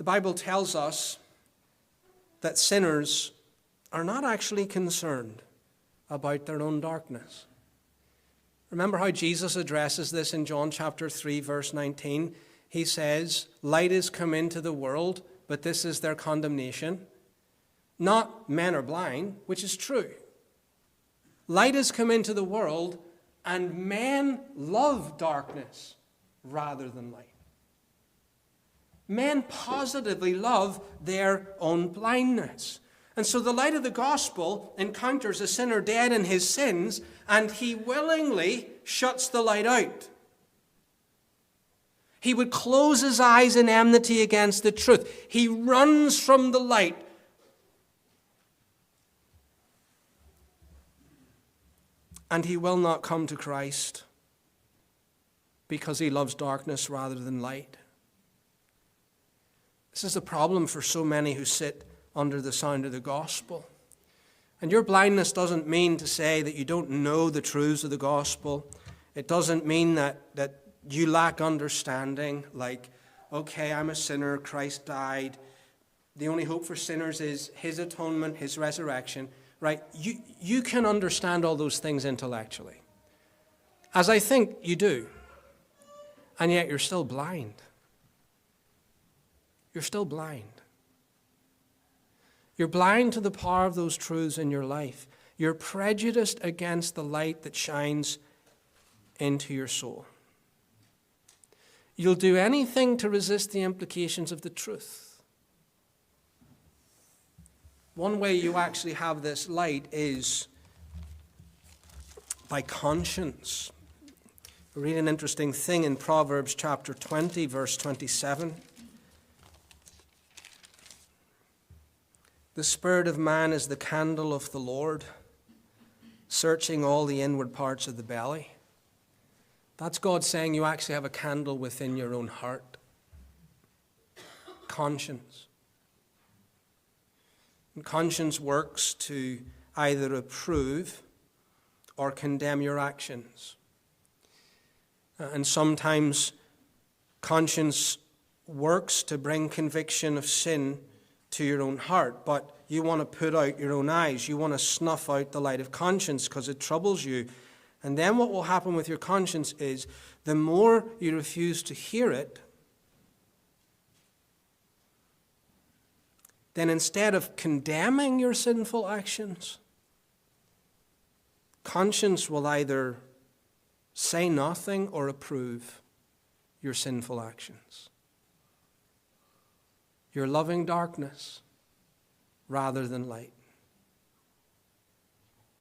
The Bible tells us that sinners are not actually concerned about their own darkness. Remember how Jesus addresses this in John chapter 3, verse 19? He says, light has come into the world, but this is their condemnation. Not men are blind, which is true. Light has come into the world, and men love darkness rather than light. Men positively love their own blindness. And so the light of the gospel encounters a sinner dead in his sins, and he willingly shuts the light out. He would close his eyes in enmity against the truth. He runs from the light. And he will not come to Christ because he loves darkness rather than light. This is the problem for so many who sit under the sound of the gospel. And your blindness doesn't mean to say that you don't know the truths of the gospel. It doesn't mean that you lack understanding, like, okay, I'm a sinner, Christ died. The only hope for sinners is his atonement, his resurrection. Right? You can understand all those things intellectually, as I think you do, and yet you're still blind. You're still blind. You're blind to the power of those truths in your life. You're prejudiced against the light that shines into your soul. You'll do anything to resist the implications of the truth. One way you actually have this light is by conscience. We read an interesting thing in Proverbs chapter 20, verse 27. The spirit of man is the candle of the Lord, searching all the inward parts of the belly. That's God saying you actually have a candle within your own heart. Conscience. And conscience works to either approve or condemn your actions. And sometimes conscience works to bring conviction of sin to your own heart, but you want to put out your own eyes. You want to snuff out the light of conscience because it troubles you. And then what will happen with your conscience is the more you refuse to hear it, then instead of condemning your sinful actions, conscience will either say nothing or approve your sinful actions. You're loving darkness rather than light.